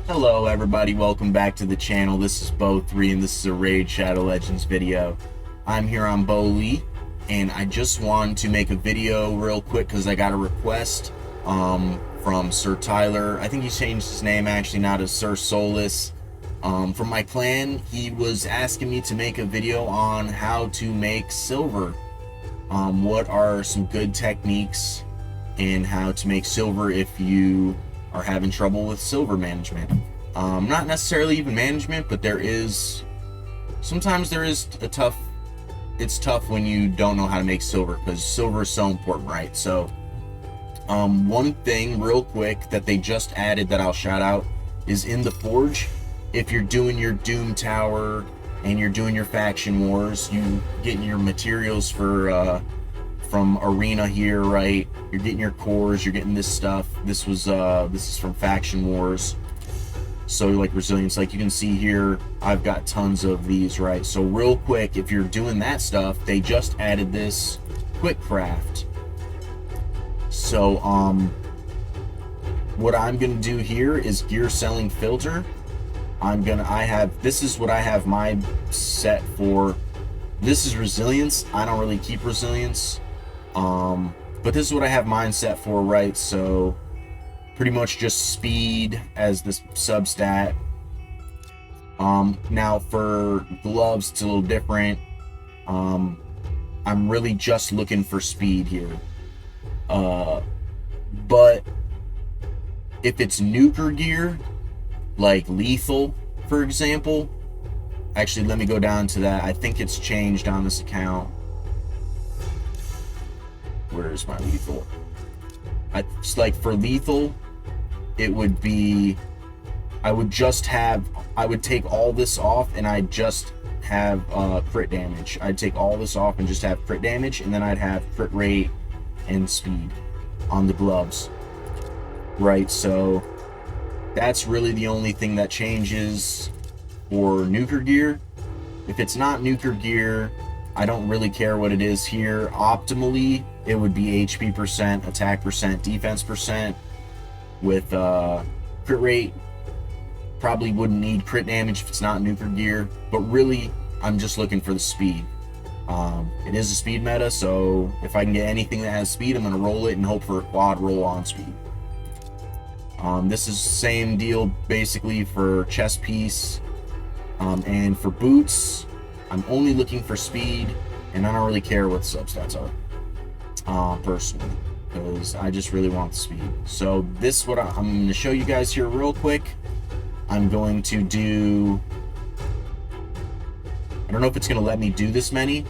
Hello everybody, welcome back to the channel. This is Bo3 and this is a Raid Shadow Legends video. I'm here on Bo Lee and I just wanted to make a video real quick because I got a request from Sir Tyler. I think he changed his name actually now to Sir Solus. From my clan, he was asking me to make a video on how to make silver. What are some good techniques in how to make silver if you are having trouble with silver management. Not necessarily even management, but sometimes it's tough when you don't know how to make silver, because silver is so important, right? So one thing real quick that they just added that I'll shout out is in the forge. If you're doing your Doom Tower and you're doing your faction wars, you getting your materials for from arena here, right? You're getting your cores, you're getting this stuff. This is from faction wars. So like resilience, like you can see here, I've got tons of these, right? So real quick, if you're doing that stuff, they just added this quick craft. So what I'm gonna do here is gear selling filter. This is what I have my set for. This is resilience. I don't really keep resilience. But this is what I have mine set for, right? So pretty much just speed as the substat. Now for gloves, it's a little different. I'm really just looking for speed here. But if it's nuker gear, like lethal, for example, actually, let me go down to that. I think it's changed on this account. Where's my lethal? It's like for lethal, it would be, I would take all this off and I'd just have crit damage. I'd take all this off and just have crit damage, and then I'd have crit rate and speed on the gloves. Right, so that's really the only thing that changes for nuker gear. If it's not nuker gear, I don't really care what it is here. Optimally, it would be HP percent, attack percent, defense percent. With crit rate, probably wouldn't need crit damage if it's not nuker gear. But really, I'm just looking for the speed. It is a speed meta, so if I can get anything that has speed, I'm going to roll it and hope for a quad roll on speed. This is the same deal basically for chest piece. And for boots, I'm only looking for speed, and I don't really care what the substats are, personally, because I just really want the speed. So this is what I'm going to show you guys here real quick. I'm going to do, I don't know if it's going to let me do this many,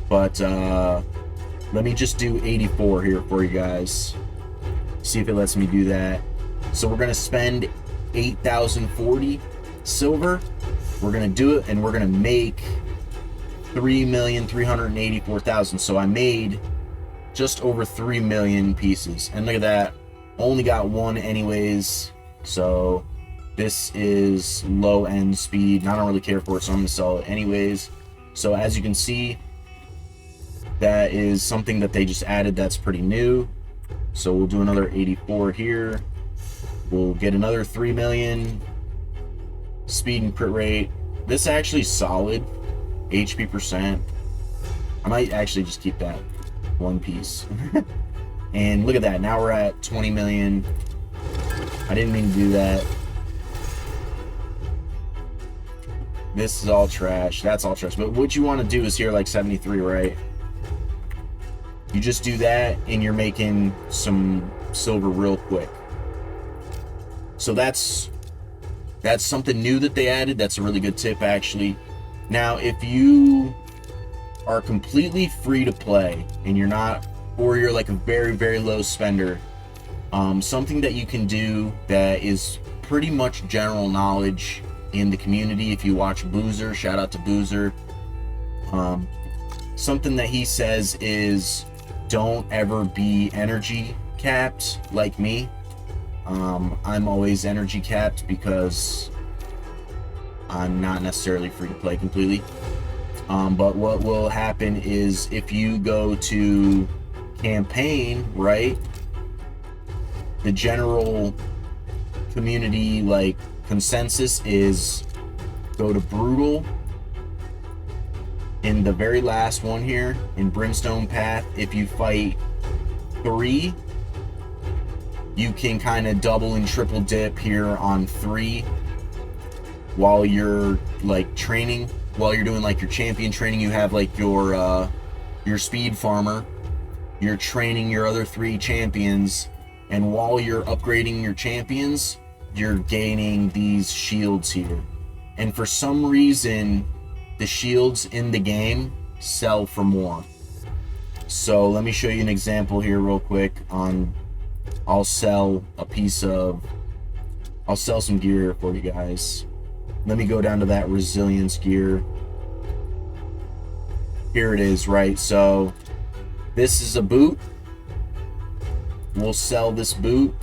but let me just do 84 here for you guys. See if it lets me do that. So we're going to spend 8,040 silver. We're gonna do it, and we're gonna make 3,384,000. So I made just over 3 million pieces, and look at that, only got one anyways. So this is low end speed, and I don't really care for it, so I'm gonna sell it anyways. So as you can see, that is something that they just added that's pretty new. So we'll do another 84 here. We'll get another 3 million speed and crit rate. This actually solid. HP percent. I might actually just keep that one piece. And look at that. Now we're at 20 million. I didn't mean to do that. This is all trash. That's all trash. But what you want to do is here like 73, right? You just do that and you're making some silver real quick. So that's something new that they added. That's a really good tip, actually. Now, if you are completely free to play and you're not, or you're like a very, very low spender, something that you can do that is pretty much general knowledge in the community. If you watch Boozer, shout out to Boozer. Something that he says is don't ever be energy capped like me. I'm always energy capped because I'm not necessarily free to play completely. But what will happen is if you go to campaign, right, the general community like consensus is go to brutal in the very last one here in Brimstone Path. If you fight 3, you can kind of double and triple dip here on 3 while you're like training, while you're doing like your champion training. You have like your speed farmer, you're training your other 3 champions, and while you're upgrading your champions, you're gaining these shields here. And for some reason, the shields in the game sell for more. So let me show you an example here real quick on, I'll sell some gear for you guys. Let me go down to that resilience gear. Here it is, right? So this is a boot. We'll sell this boot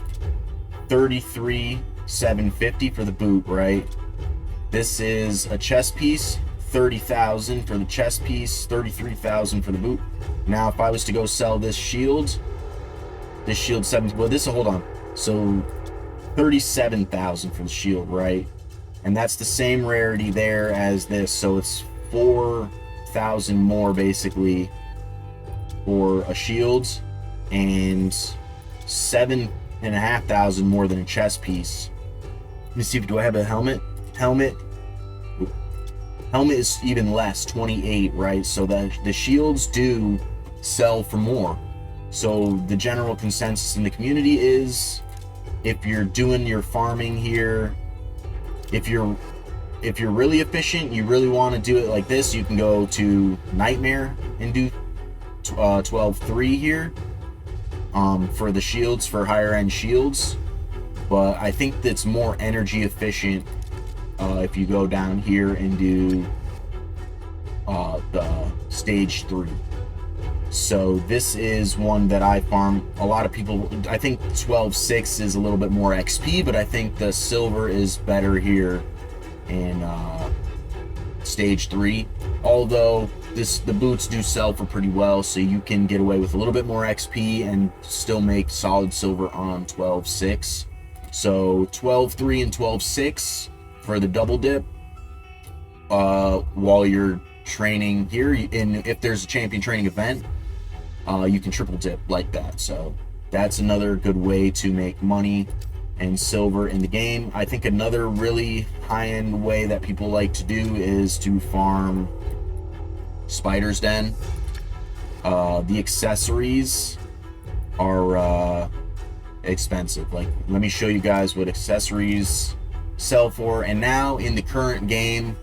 $33,750 for the boot, right? This is a chest piece, $30,000 for the chest piece, $33,000 for the boot. Now, if I was to go sell this shield 7, well, this, hold on. So $37,000 for the shield, right? And that's the same rarity there as this. So it's 4,000 more basically for a shield, and 7,500 more than a chest piece. Let me see, do I have a helmet? Helmet is even less, 28, right? So that the shields do sell for more. So the general consensus in the community is, if you're doing your farming here, if you're really efficient, you really want to do it like this, you can go to Nightmare and do 12-3 here for the shields, for higher end shields. But I think that's more energy efficient if you go down here and do the stage 3. So this is one that I farm. A lot of people, I think 12-6 is a little bit more XP, but I think the silver is better here in stage 3. Although the boots do sell for pretty well, so you can get away with a little bit more XP and still make solid silver on 12-6. So 12-3 and 12-6 for the double dip while you're training here. And if there's a champion training event, you can triple dip like that. So that's another good way to make money and silver in the game. I think another really high-end way that people like to do is to farm Spider's Den. The accessories are expensive. Like, let me show you guys what accessories sell for. And now in the current game,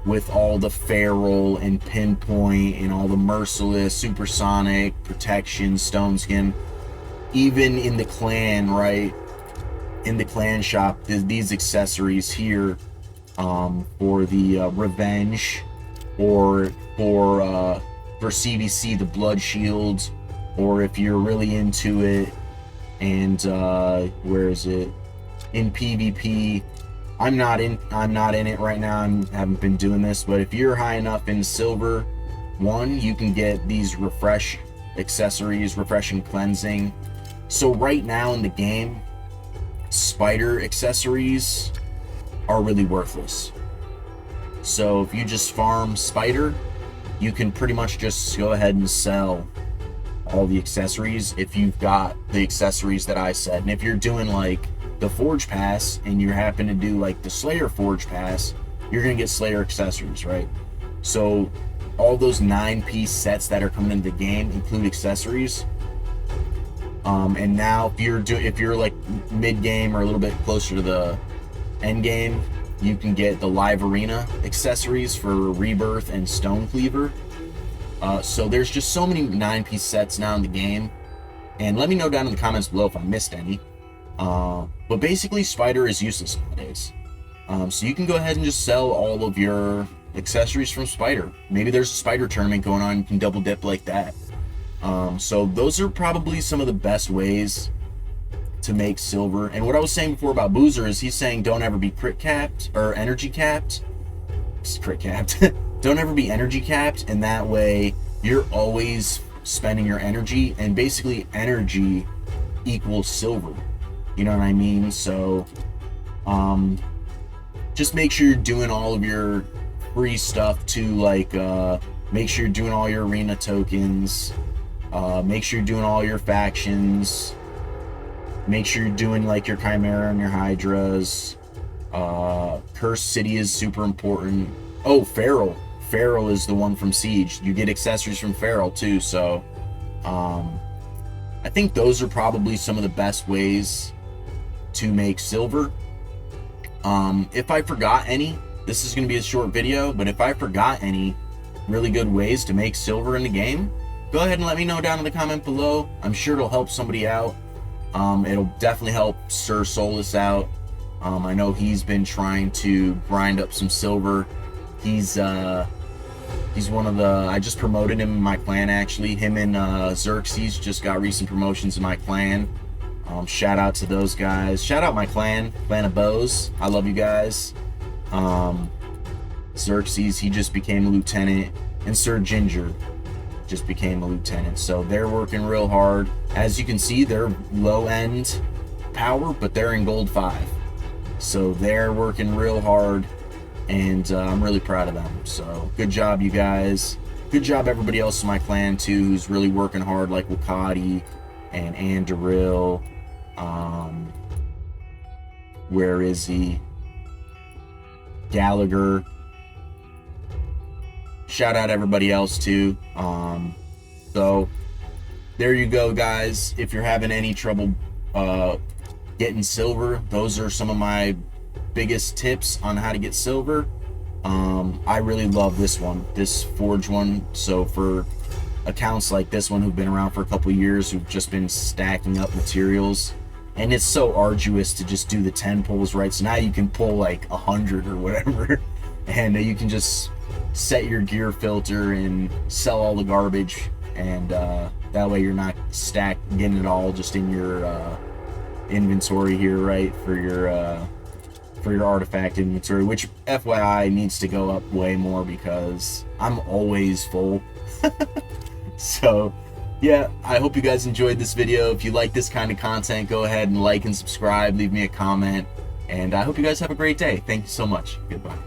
with all the feral and pinpoint and all the merciless, supersonic, protection, stone skin, even in the clan, right, in the clan shop, these accessories here for the revenge, or for CVC, the blood shield, or if you're really into it, and where is it, in PvP. I'm not in it right now. I haven't been doing this, but if you're high enough in silver 1, you can get these refresh accessories, refresh and cleansing. So right now in the game, spider accessories are really worthless. So if you just farm spider, you can pretty much just go ahead and sell all the accessories if you've got the accessories that I said. And if you're doing like the Forge Pass and you happen to do like the Slayer Forge Pass, you're gonna get Slayer accessories, right? So all those 9-piece sets that are coming into the game include accessories. And now if you're like mid game or a little bit closer to the end game, you can get the Live Arena accessories for Rebirth and Stone Cleaver. So there's just so many 9-piece sets now in the game, and let me know down in the comments below if I missed any. But basically, Spider is useless nowadays. So you can go ahead and just sell all of your accessories from Spider. Maybe there's a Spider tournament going on, you can double dip like that. So those are probably some of the best ways to make silver. And what I was saying before about Boozer is he's saying don't ever be crit capped or energy capped. It's crit capped. Don't ever be energy capped, and that way you're always spending your energy, and basically energy equals silver. You know what I mean? So Just make sure you're doing all of your free stuff too, like make sure you're doing all your arena tokens, make sure you're doing all your factions, make sure you're doing like your Chimera and your Hydras. Cursed City is super important. Oh, Feral is the one from Siege. You get accessories from Feral too, so I think those are probably some of the best ways to make silver. If I forgot any, this is going to be a short video, but if I forgot any really good ways to make silver in the game, go ahead and let me know down in the comment below. I'm sure it'll help somebody out. It'll definitely help Sir Solus out. I know he's been trying to grind up some silver. He's one of the, I just promoted him in my clan actually. Him and Xerxes just got recent promotions in my clan. Shout out to those guys. Shout out my clan of Bows. I love you guys. Xerxes, he just became a lieutenant, and Sir Ginger just became a lieutenant. So they're working real hard. As you can see, they're low end power, but they're in gold 5. So they're working real hard, and I'm really proud of them. So good job, you guys. Good job, everybody else in my clan too, who's really working hard, like Wakati and Andoril. Where is he? Gallagher. Shout out everybody else too. So there you go, guys. If you're having any trouble getting silver, those are some of my biggest tips on how to get silver. I really love this one, this Forge one. So for accounts like this one who've been around for a couple years, who've just been stacking up materials, and it's so arduous to just do the 10 pulls, right? So now you can pull like 100 or whatever, and you can just set your gear filter and sell all the garbage, and that way you're not getting it all just in your inventory here, right? For your artifact inventory, which FYI needs to go up way more because I'm always full. So yeah, I hope you guys enjoyed this video. If you like this kind of content, go ahead and like and subscribe, leave me a comment, and I hope you guys have a great day. Thank you so much. Goodbye.